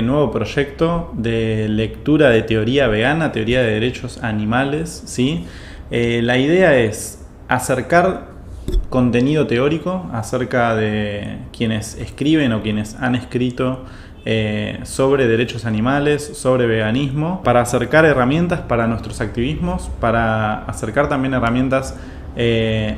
nuevo proyecto de lectura de teoría vegana, teoría de derechos animales, ¿sí? La idea es acercar contenido teórico acerca de quienes escriben o quienes han escrito sobre derechos animales, sobre veganismo, para acercar herramientas para nuestros activismos, para acercar también herramientas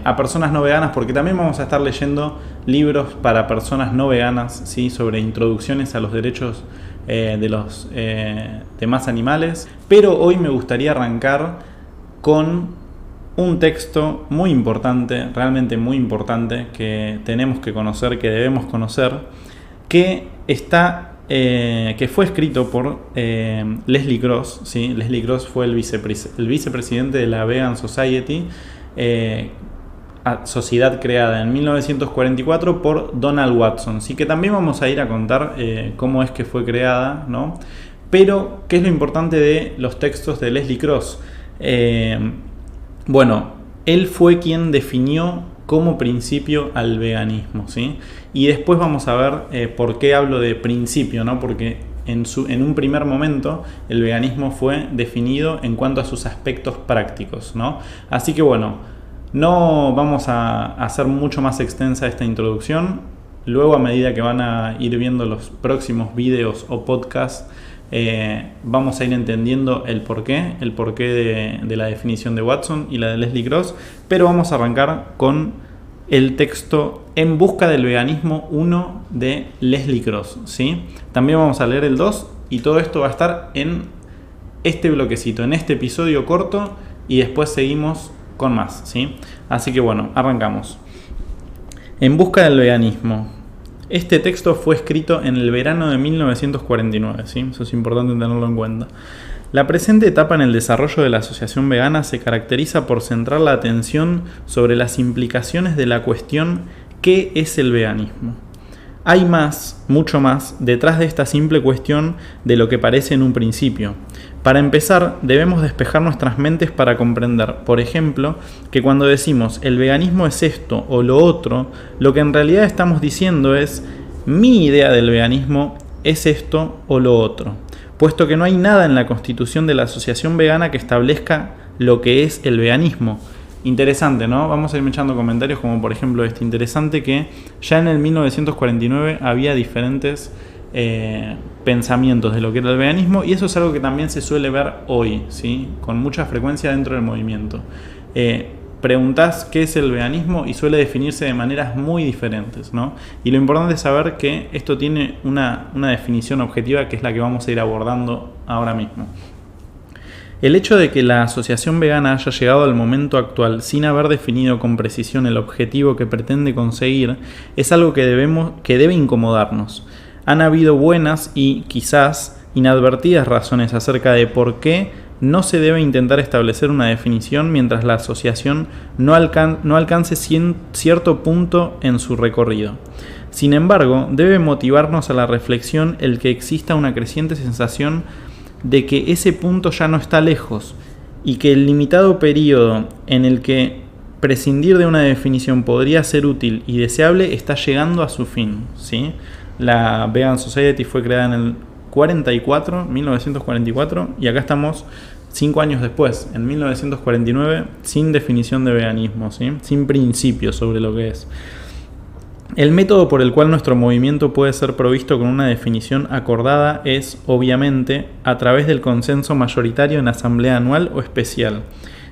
a personas no veganas, porque también vamos a estar leyendo libros para personas no veganas, ¿sí? Sobre introducciones a los derechos de los demás animales. Pero hoy me gustaría arrancar con un texto muy importante, realmente muy importante, que tenemos que conocer, que debemos conocer, que fue escrito por Leslie Gross, ¿sí? Leslie Gross fue el vicepresidente de la Vegan Society, sociedad creada en 1944 por Donald Watson, ¿sí? Que también vamos a ir a contar cómo es que fue creada, ¿no? Pero, ¿qué es lo importante de los textos de Leslie Gross? Bueno, él fue quien definió como principio al veganismo, ¿sí? Y después vamos a ver por qué hablo de principio, ¿no? Porque en un primer momento el veganismo fue definido en cuanto a sus aspectos prácticos, ¿no? Así que bueno, no vamos a hacer mucho más extensa esta introducción. Luego, a medida que van a ir viendo los próximos videos o podcasts, vamos a ir entendiendo el porqué de la definición de Watson y la de Leslie Gross, pero vamos a arrancar con el texto En busca del veganismo 1 de Leslie Gross, ¿sí? También vamos a leer el 2 y todo esto va a estar en este bloquecito, en este episodio corto, y después seguimos con más, ¿sí? Así que bueno, arrancamos. En busca del veganismo. Este texto fue escrito en el verano de 1949, ¿sí? Eso es importante tenerlo en cuenta. La presente etapa en el desarrollo de la asociación vegana se caracteriza por centrar la atención sobre las implicaciones de la cuestión ¿qué es el veganismo? Hay más, mucho más, detrás de esta simple cuestión de lo que parece en un principio. Para empezar, debemos despejar nuestras mentes para comprender, por ejemplo, que cuando decimos el veganismo es esto o lo otro, lo que en realidad estamos diciendo es mi idea del veganismo es esto o lo otro, puesto que no hay nada en la constitución de la asociación vegana que establezca lo que es el veganismo. Interesante, ¿no? Vamos a ir echando comentarios como por ejemplo este. Interesante que ya en el 1949 había diferentes pensamientos de lo que era el veganismo, y eso es algo que también se suele ver hoy, ¿sí? Con mucha frecuencia dentro del movimiento. Preguntás qué es el veganismo y suele definirse de maneras muy diferentes, ¿no? Y lo importante es saber que esto tiene una definición objetiva, que es la que vamos a ir abordando ahora mismo. El hecho de que la asociación vegana haya llegado al momento actual sin haber definido con precisión el objetivo que pretende conseguir es algo que debe incomodarnos. Han habido buenas y, quizás, inadvertidas razones acerca de por qué no se debe intentar establecer una definición mientras la asociación no alcance cierto punto en su recorrido. Sin embargo, debe motivarnos a la reflexión el que exista una creciente sensación de que ese punto ya no está lejos y que el limitado periodo en el que prescindir de una definición podría ser útil y deseable está llegando a su fin, ¿sí? La Vegan Society fue creada en el 1944, y acá estamos 5 años después, en 1949, sin definición de veganismo, ¿sí? Sin principios sobre lo que es. El método por el cual nuestro movimiento puede ser provisto con una definición acordada es, obviamente, a través del consenso mayoritario en asamblea anual o especial,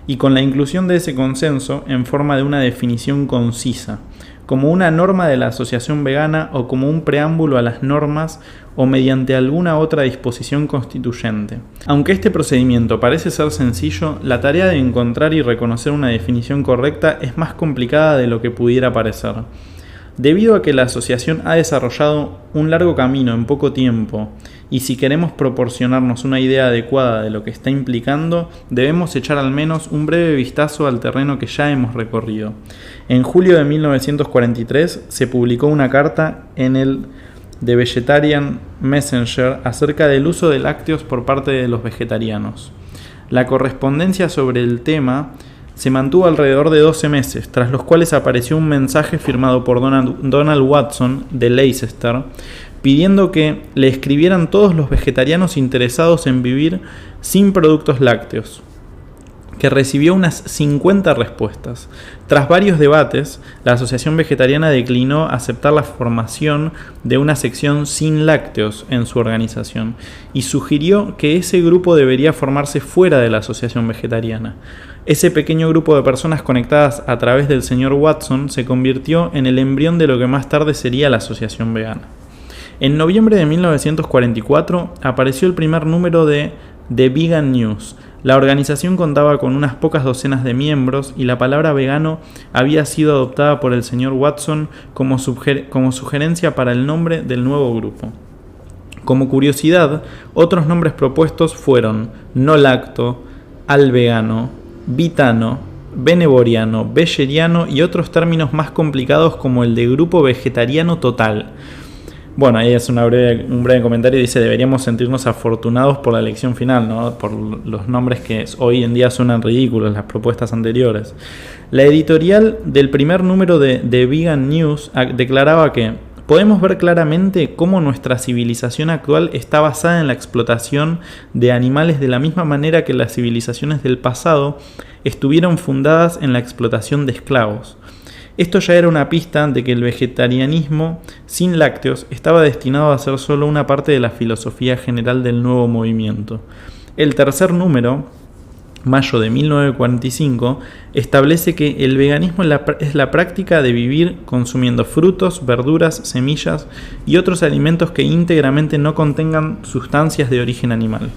y con la inclusión de ese consenso en forma de una definición concisa, como una norma de la asociación vegana o como un preámbulo a las normas o mediante alguna otra disposición constituyente. Aunque este procedimiento parece ser sencillo, la tarea de encontrar y reconocer una definición correcta es más complicada de lo que pudiera parecer. Debido a que la asociación ha desarrollado un largo camino en poco tiempo, y si queremos proporcionarnos una idea adecuada de lo que está implicando, debemos echar al menos un breve vistazo al terreno que ya hemos recorrido. En julio de 1943 se publicó una carta en el The Vegetarian Messenger acerca del uso de lácteos por parte de los vegetarianos. La correspondencia sobre el tema se mantuvo alrededor de 12 meses, tras los cuales apareció un mensaje firmado por Donald Watson de Leicester, pidiendo que le escribieran todos los vegetarianos interesados en vivir sin productos lácteos, que recibió unas 50 respuestas. Tras varios debates, la Asociación Vegetariana declinó aceptar la formación de una sección sin lácteos en su organización y sugirió que ese grupo debería formarse fuera de la Asociación Vegetariana. Ese pequeño grupo de personas conectadas a través del señor Watson se convirtió en el embrión de lo que más tarde sería la Asociación Vegana. En noviembre de 1944 apareció el primer número de The Vegan News. La organización contaba con unas pocas docenas de miembros y la palabra vegano había sido adoptada por el señor Watson como sugerencia para el nombre del nuevo grupo. Como curiosidad, otros nombres propuestos fueron no lacto, al vegano, vitano, benevoriano, vegeriano y otros términos más complicados como el de grupo vegetariano total. Bueno, ahí es un breve comentario. Dice: deberíamos sentirnos afortunados por la elección final, ¿no? Por los nombres que hoy en día suenan ridículos, las propuestas anteriores. La editorial del primer número de Vegan News declaraba que podemos ver claramente cómo nuestra civilización actual está basada en la explotación de animales de la misma manera que las civilizaciones del pasado estuvieron fundadas en la explotación de esclavos. Esto ya era una pista de que el vegetarianismo sin lácteos estaba destinado a ser solo una parte de la filosofía general del nuevo movimiento. El tercer número, mayo de 1945, establece que el veganismo es la práctica de vivir consumiendo frutos, verduras, semillas y otros alimentos que íntegramente no contengan sustancias de origen animal.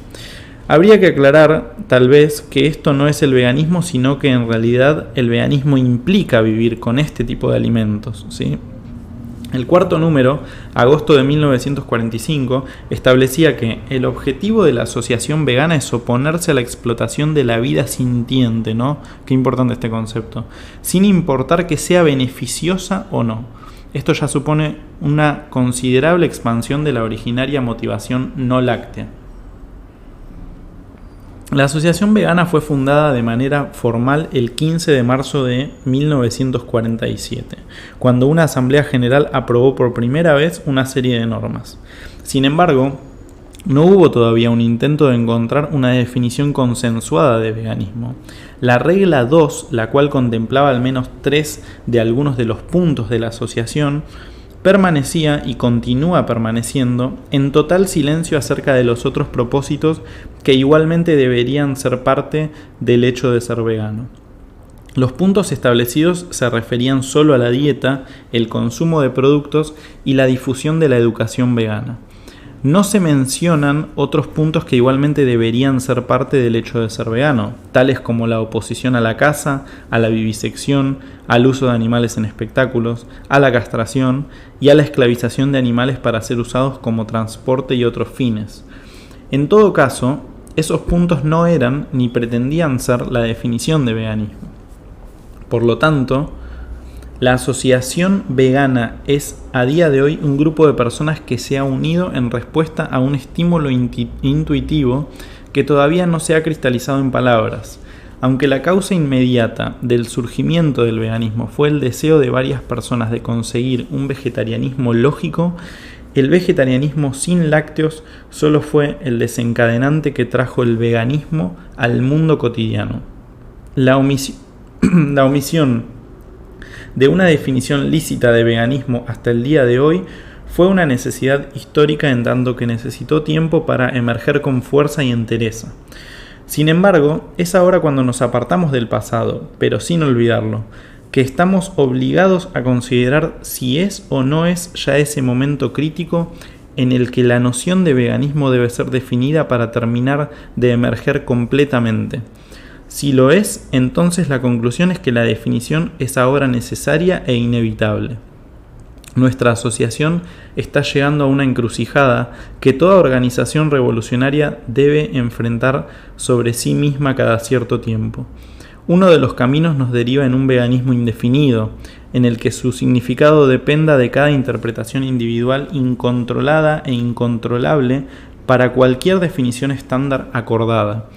Habría que aclarar, tal vez, que esto no es el veganismo, sino que en realidad el veganismo implica vivir con este tipo de alimentos, ¿sí? El cuarto número, agosto de 1945, establecía que el objetivo de la asociación vegana es oponerse a la explotación de la vida sintiente, ¿no? Qué importante este concepto. Sin importar que sea beneficiosa o no. Esto ya supone una considerable expansión de la originaria motivación no láctea. La Asociación Vegana fue fundada de manera formal el 15 de marzo de 1947, cuando una Asamblea General aprobó por primera vez una serie de normas. Sin embargo, no hubo todavía un intento de encontrar una definición consensuada de veganismo. La regla 2, la cual contemplaba al menos 3 de algunos de los puntos de la asociación, permanecía y continúa permaneciendo en total silencio acerca de los otros propósitos que igualmente deberían ser parte del hecho de ser vegano. Los puntos establecidos se referían solo a la dieta, el consumo de productos y la difusión de la educación vegana. No se mencionan otros puntos que igualmente deberían ser parte del hecho de ser vegano, tales como la oposición a la caza, a la vivisección, al uso de animales en espectáculos, a la castración y a la esclavización de animales para ser usados como transporte y otros fines. En todo caso, esos puntos no eran ni pretendían ser la definición de veganismo. Por lo tanto, la Asociación Vegana es a día de hoy un grupo de personas que se ha unido en respuesta a un estímulo intuitivo que todavía no se ha cristalizado en palabras. Aunque la causa inmediata del surgimiento del veganismo fue el deseo de varias personas de conseguir un vegetarianismo lógico, el vegetarianismo sin lácteos solo fue el desencadenante que trajo el veganismo al mundo cotidiano. La omisión de una definición lícita de veganismo hasta el día de hoy fue una necesidad histórica en tanto que necesitó tiempo para emerger con fuerza y entereza. Sin embargo, es ahora cuando nos apartamos del pasado, pero sin olvidarlo, que estamos obligados a considerar si es o no es ya ese momento crítico en el que la noción de veganismo debe ser definida para terminar de emerger completamente. Si lo es, entonces la conclusión es que la definición es ahora necesaria e inevitable. Nuestra asociación está llegando a una encrucijada que toda organización revolucionaria debe enfrentar sobre sí misma cada cierto tiempo. Uno de los caminos nos deriva en un veganismo indefinido, en el que su significado dependa de cada interpretación individual incontrolada e incontrolable para cualquier definición estándar acordada.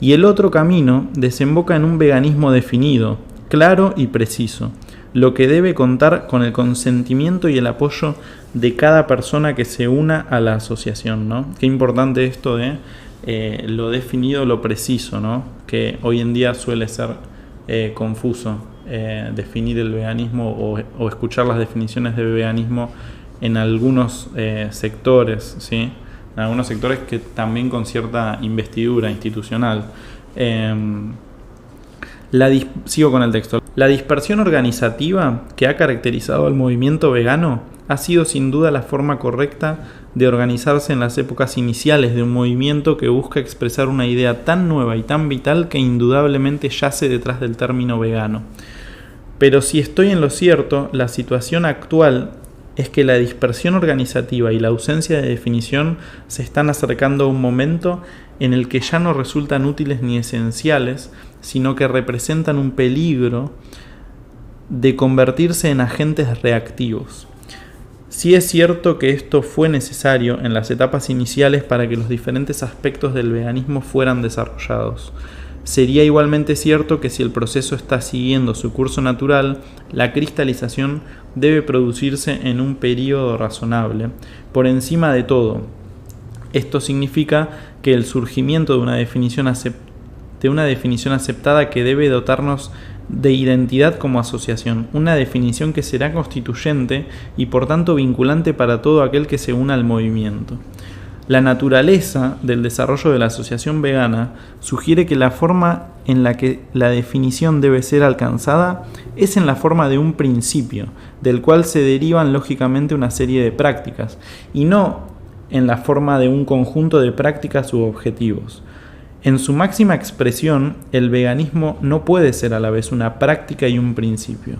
Y el otro camino desemboca en un veganismo definido, claro y preciso, lo que debe contar con el consentimiento y el apoyo de cada persona que se una a la asociación, ¿no? Qué importante esto de lo definido, lo preciso, ¿no? Que hoy en día suele ser confuso definir el veganismo o escuchar las definiciones de veganismo en algunos sectores, ¿sí? En algunos sectores que también con cierta investidura institucional. Sigo con el texto. La dispersión organizativa que ha caracterizado al movimiento vegano ha sido sin duda la forma correcta de organizarse en las épocas iniciales de un movimiento que busca expresar una idea tan nueva y tan vital que indudablemente yace detrás del término vegano. Pero si estoy en lo cierto, la situación actual es que la dispersión organizativa y la ausencia de definición se están acercando a un momento en el que ya no resultan útiles ni esenciales, sino que representan un peligro de convertirse en agentes reactivos. Sí es cierto que esto fue necesario en las etapas iniciales para que los diferentes aspectos del veganismo fueran desarrollados. Sería igualmente cierto que si el proceso está siguiendo su curso natural, la cristalización debe producirse en un período razonable, por encima de todo. Esto significa que el surgimiento de una definición aceptada que debe dotarnos de identidad como asociación, una definición que será constituyente y por tanto vinculante para todo aquel que se una al movimiento. La naturaleza del desarrollo de la asociación vegana sugiere que la forma en la que la definición debe ser alcanzada es en la forma de un principio, del cual se derivan lógicamente una serie de prácticas, y no en la forma de un conjunto de prácticas u objetivos. En su máxima expresión, el veganismo no puede ser a la vez una práctica y un principio,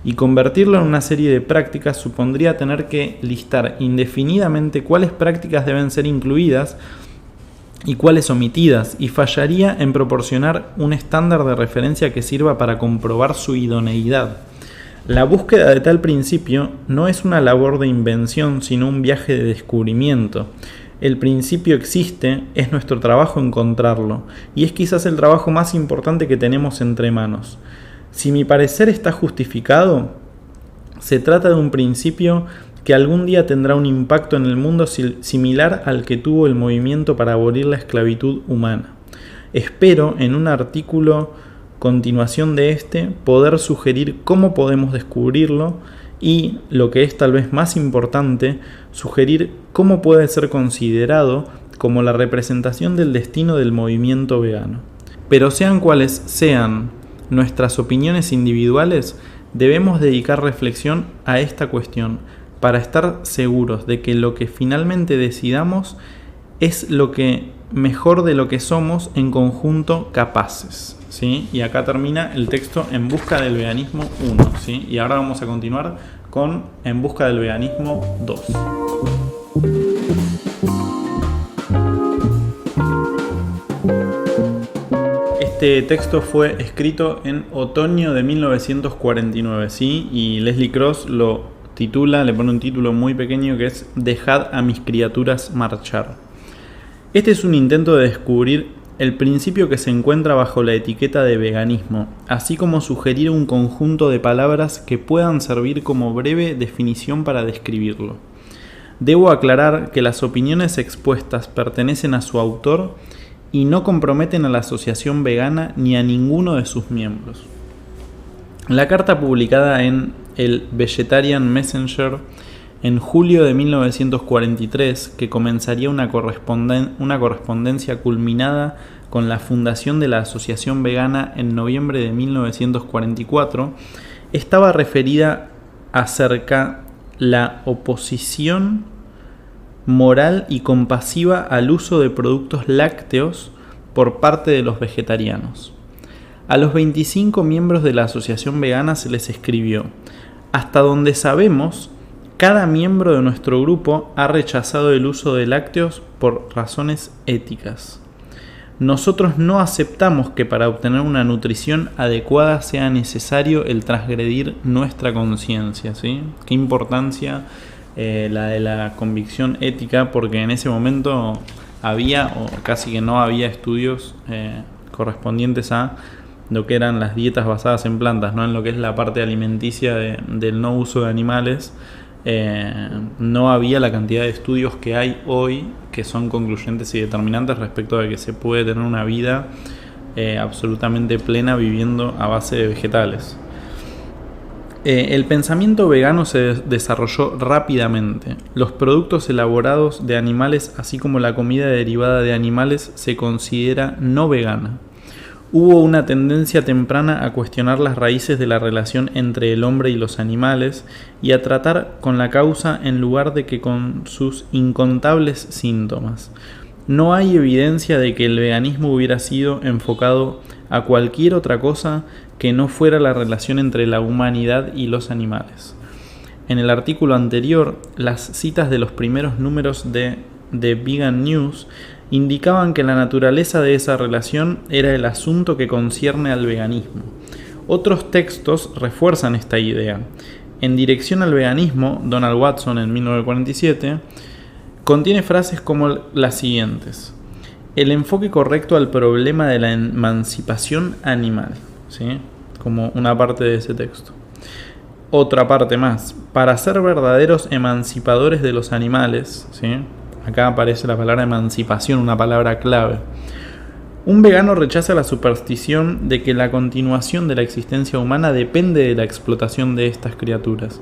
y convertirlo en una serie de prácticas supondría tener que listar indefinidamente cuáles prácticas deben ser incluidas y cuáles omitidas, y fallaría en proporcionar un estándar de referencia que sirva para comprobar su idoneidad. La búsqueda de tal principio no es una labor de invención, sino un viaje de descubrimiento. El principio existe, es nuestro trabajo encontrarlo, y es quizás el trabajo más importante que tenemos entre manos. Si mi parecer está justificado, se trata de un principio que algún día tendrá un impacto en el mundo similar al que tuvo el movimiento para abolir la esclavitud humana. Espero, en un artículo continuación de poder sugerir cómo podemos descubrirlo y, lo que es tal vez más importante, sugerir cómo puede ser considerado como la representación del destino del movimiento vegano. Pero sean cuales sean nuestras opiniones individuales, debemos dedicar reflexión a esta cuestión para estar seguros de que lo que finalmente decidamos es lo que mejor de lo que somos en conjunto capaces, ¿sí? Y acá termina el texto En busca del veganismo 1, ¿sí? Y ahora vamos a continuar con En busca del veganismo 2. Este texto fue escrito en otoño de 1949, ¿sí? Y Leslie Cross lo titula, le pone un título muy pequeño que es Dejad a mis criaturas marchar. Este es un intento de descubrir el principio que se encuentra bajo la etiqueta de veganismo, así como sugerir un conjunto de palabras que puedan servir como breve definición para describirlo. Debo aclarar que las opiniones expuestas pertenecen a su autor y no comprometen a la asociación vegana ni a ninguno de sus miembros. La carta publicada en el Vegetarian Messenger en julio de 1943, que comenzaría una correspondencia culminada con la fundación de la Asociación Vegana en noviembre de 1944, estaba referida acerca la oposición moral y compasiva al uso de productos lácteos por parte de los vegetarianos. A los 25 miembros de la Asociación Vegana se les escribió: hasta donde sabemos, cada miembro de nuestro grupo ha rechazado el uso de lácteos por razones éticas. Nosotros no aceptamos que para obtener una nutrición adecuada sea necesario el transgredir nuestra conciencia, ¿sí? Qué importancia la de la convicción ética, porque en ese momento había, o casi que no había, estudios correspondientes a lo que eran las dietas basadas en plantas, ¿no? En lo que es la parte alimenticia del no uso de animales. no había la cantidad de estudios que hay hoy que son concluyentes y determinantes respecto de que se puede tener una vida absolutamente plena viviendo a base de vegetales. El pensamiento vegano se desarrolló rápidamente. Los productos elaborados de animales, así como la comida derivada de animales, se considera no vegana. Hubo una tendencia temprana a cuestionar las raíces de la relación entre el hombre y los animales y a tratar con la causa en lugar de que con sus incontables síntomas. No hay evidencia de que el veganismo hubiera sido enfocado a cualquier otra cosa que no fuera la relación entre la humanidad y los animales. En el artículo anterior, las citas de los primeros números de Vegan News indicaban que la naturaleza de esa relación era el asunto que concierne al veganismo. Otros textos refuerzan esta idea. En Dirección al Veganismo, Donald Watson en 1947, contiene frases como las siguientes: el enfoque correcto al problema de la emancipación animal, ¿sí? Como una parte de ese texto. Otra parte más: para ser verdaderos emancipadores de los animales, ¿sí? Acá aparece la palabra emancipación, una palabra clave. Un vegano rechaza la superstición de que la continuación de la existencia humana depende de la explotación de estas criaturas.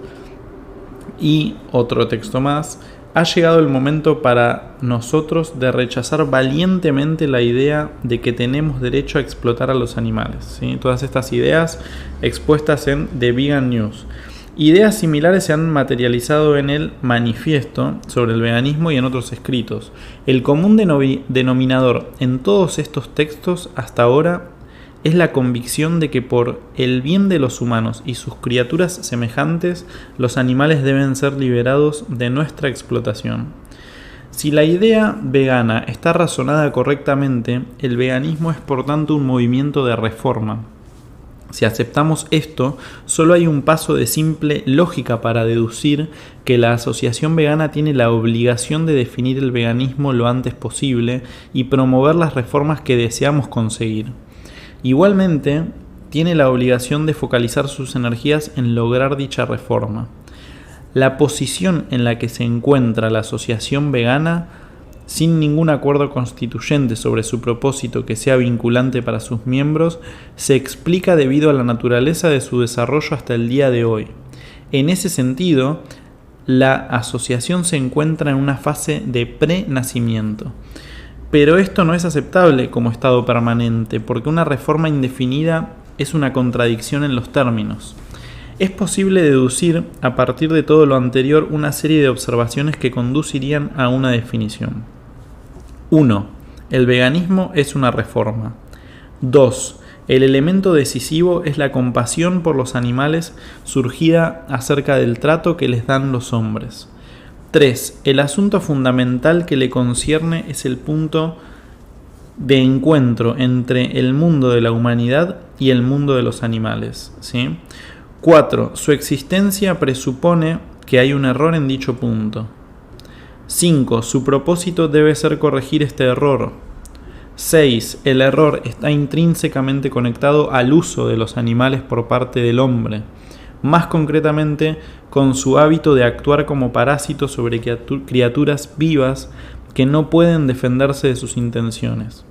Y otro texto más: ha llegado el momento para nosotros de rechazar valientemente la idea de que tenemos derecho a explotar a los animales, ¿sí? Todas estas ideas expuestas en The Vegan News. Ideas similares se han materializado en el Manifiesto sobre el veganismo y en otros escritos. El común denominador en todos estos textos hasta ahora es la convicción de que por el bien de los humanos y sus criaturas semejantes, los animales deben ser liberados de nuestra explotación. Si la idea vegana está razonada correctamente, el veganismo es por tanto un movimiento de reforma. Si aceptamos esto, solo hay un paso de simple lógica para deducir que la asociación vegana tiene la obligación de definir el veganismo lo antes posible y promover las reformas que deseamos conseguir. Igualmente, tiene la obligación de focalizar sus energías en lograr dicha reforma. La posición en la que se encuentra la asociación vegana, sin ningún acuerdo constituyente sobre su propósito que sea vinculante para sus miembros, se explica debido a la naturaleza de su desarrollo hasta el día de hoy. En ese sentido, la asociación se encuentra en una fase de pre-nacimiento. Pero esto no es aceptable como estado permanente, porque una reforma indefinida es una contradicción en los términos. Es posible deducir, a partir de todo lo anterior, una serie de observaciones que conducirían a una definición. 1. El veganismo es una reforma. 2. El elemento decisivo es la compasión por los animales surgida acerca del trato que les dan los hombres. 3. El asunto fundamental que le concierne es el punto de encuentro entre el mundo de la humanidad y el mundo de los animales, ¿sí? 4. Su existencia presupone que hay un error en dicho punto. 5. Su propósito debe ser corregir este error. 6. El error está intrínsecamente conectado al uso de los animales por parte del hombre, más concretamente con su hábito de actuar como parásitos sobre criaturas vivas que no pueden defenderse de sus intenciones.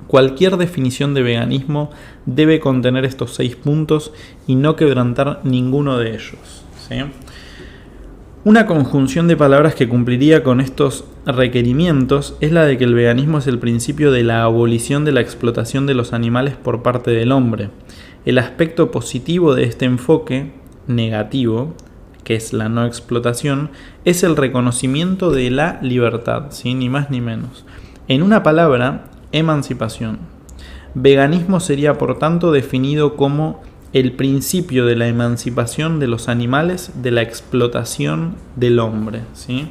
Cualquier definición de veganismo debe contener estos 6 puntos y no quebrantar ninguno de ellos, ¿sí? Una conjunción de palabras que cumpliría con estos requerimientos es la de que el veganismo es el principio de la abolición de la explotación de los animales por parte del hombre. El aspecto positivo de este enfoque negativo, que es la no explotación, es el reconocimiento de la libertad, ¿sí? Ni más ni menos. En una palabra, emancipación. Veganismo sería por tanto definido como el principio de la emancipación de los animales de la explotación del hombre, ¿sí?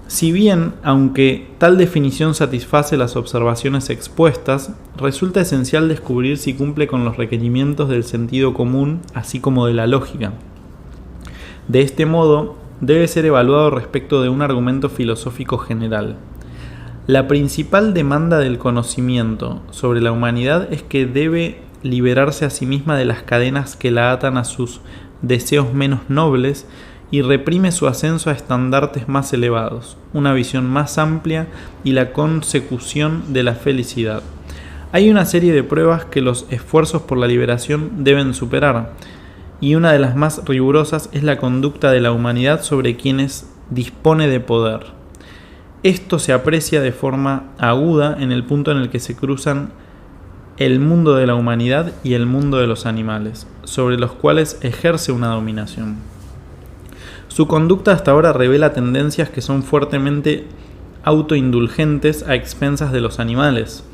Si bien, aunque tal definición satisface las observaciones expuestas, resulta esencial descubrir si cumple con los requerimientos del sentido común, así como de la lógica. De este modo, debe ser evaluado respecto de un argumento filosófico general. La principal demanda del conocimiento sobre la humanidad es que debe liberarse a sí misma de las cadenas que la atan a sus deseos menos nobles y reprime su ascenso a estandartes más elevados, una visión más amplia y la consecución de la felicidad. Hay una serie de pruebas que los esfuerzos por la liberación deben superar, y una de las más rigurosas es la conducta de la humanidad sobre quienes dispone de poder. Esto se aprecia de forma aguda en el punto en el que se cruzan el mundo de la humanidad y el mundo de los animales, sobre los cuales ejerce una dominación. Su conducta hasta ahora revela tendencias que son fuertemente autoindulgentes a expensas de los animales.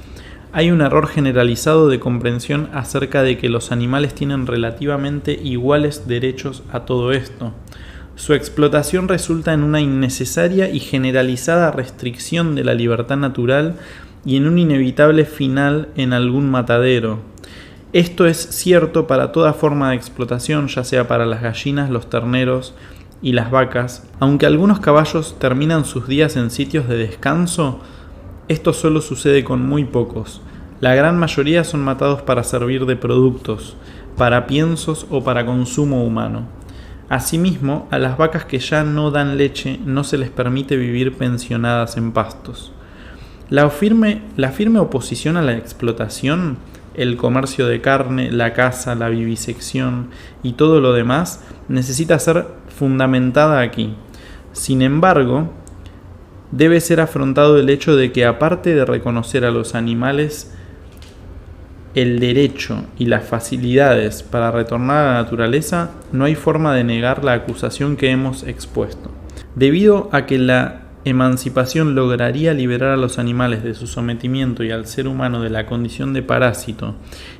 Hay un error generalizado de comprensión acerca de que los animales tienen relativamente iguales derechos a todo esto. Su explotación resulta en una innecesaria y generalizada restricción de la libertad natural y en un inevitable final en algún matadero. Esto es cierto para toda forma de explotación, ya sea para las gallinas, los terneros y las vacas. Aunque algunos caballos terminan sus días en sitios de descanso, esto solo sucede con muy pocos. La gran mayoría son matados para servir de productos, para piensos o para consumo humano. Asimismo, a las vacas que ya no dan leche no se les permite vivir pensionadas en pastos. La firme oposición a la explotación, el comercio de carne, la caza, la vivisección y todo lo demás necesita ser fundamentada aquí. Sin embargo, debe ser afrontado el hecho de que, aparte de reconocer a los animales el derecho y las facilidades para retornar a la naturaleza, no hay forma de negar la acusación que hemos expuesto. Debido a que la emancipación lograría liberar a los animales de su sometimiento y al ser humano de la condición de parásito,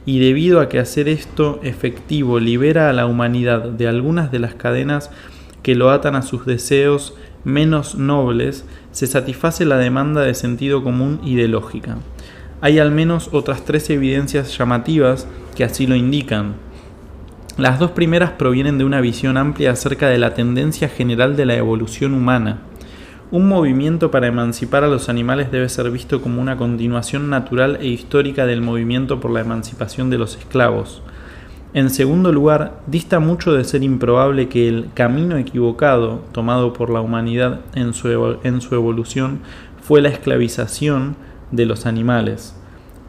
y debido a que hacer esto efectivo libera a la humanidad de algunas de las cadenas que lo atan a sus deseos menos nobles, se satisface la demanda de sentido común y de lógica. Hay al menos otras 3 evidencias llamativas que así lo indican. Las 2 primeras provienen de una visión amplia acerca de la tendencia general de la evolución humana. Un movimiento para emancipar a los animales debe ser visto como una continuación natural e histórica del movimiento por la emancipación de los esclavos. En segundo lugar, dista mucho de ser improbable que el camino equivocado tomado por la humanidad en su evolución fue la esclavización de los animales,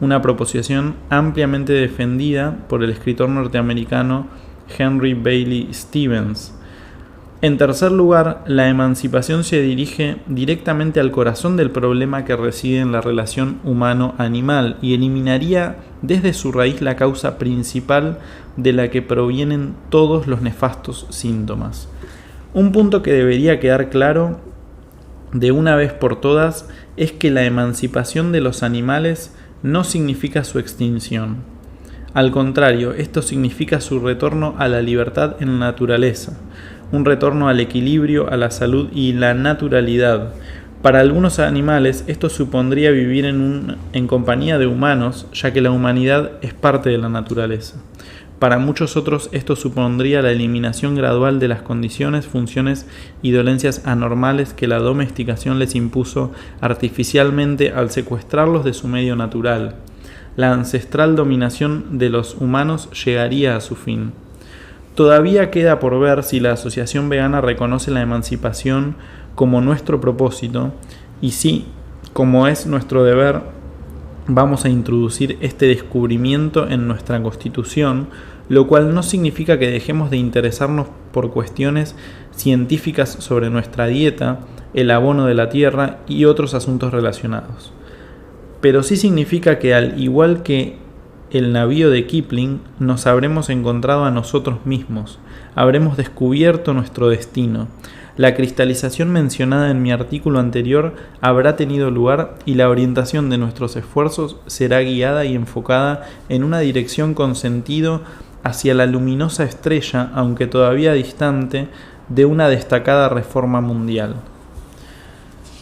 una proposición ampliamente defendida por el escritor norteamericano Henry Bailey Stevens. En tercer lugar, la emancipación se dirige directamente al corazón del problema que reside en la relación humano-animal y eliminaría desde su raíz la causa principal de la que provienen todos los nefastos síntomas. Un punto que debería quedar claro de una vez por todas es que la emancipación de los animales no significa su extinción. Al contrario, esto significa su retorno a la libertad en la naturaleza, un retorno al equilibrio, a la salud y la naturalidad. Para algunos animales esto supondría vivir en compañía de humanos, ya que la humanidad es parte de la naturaleza. Para muchos otros esto supondría la eliminación gradual de las condiciones, funciones y dolencias anormales que la domesticación les impuso artificialmente al secuestrarlos de su medio natural. La ancestral dominación de los humanos llegaría a su fin. Todavía queda por ver si la Asociación Vegana reconoce la emancipación como nuestro propósito y si, como es nuestro deber, vamos a introducir este descubrimiento en nuestra Constitución, lo cual no significa que dejemos de interesarnos por cuestiones científicas sobre nuestra dieta, el abono de la tierra y otros asuntos relacionados. Pero sí significa que, al igual que el navío de Kipling, nos habremos encontrado a nosotros mismos, habremos descubierto nuestro destino. La cristalización mencionada en mi artículo anterior habrá tenido lugar y la orientación de nuestros esfuerzos será guiada y enfocada en una dirección con sentido hacia la luminosa estrella, aunque todavía distante, de una destacada reforma mundial.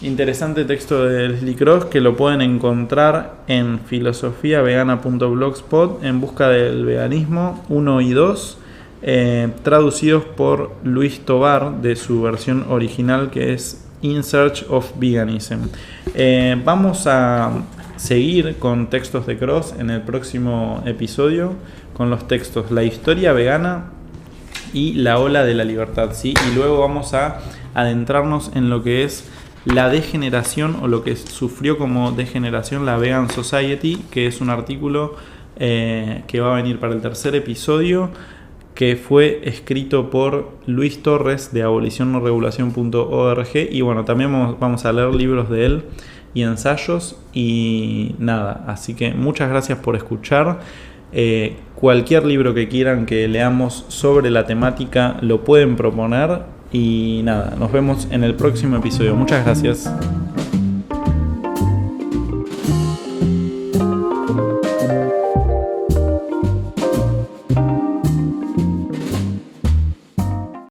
Interesante texto de Leslie Cross que lo pueden encontrar en filosofiavegana.blogspot en busca del veganismo 1 y 2. Traducidos por Luis Tobar de su versión original, que es In Search of Veganism. Vamos a seguir con textos de Cross en el próximo episodio, con los textos La historia vegana y la ola de la libertad, ¿sí? Y luego vamos a adentrarnos en lo que es la degeneración o lo que sufrió como degeneración la Vegan Society, que es un artículo que va a venir para el tercer episodio, que fue escrito por Luis Torres de abolicionnoregulación.org, y bueno, también vamos a leer libros de él y ensayos y nada, así que muchas gracias por escuchar. Cualquier libro que quieran que leamos sobre la temática lo pueden proponer y nada, nos vemos en el próximo episodio. Muchas gracias.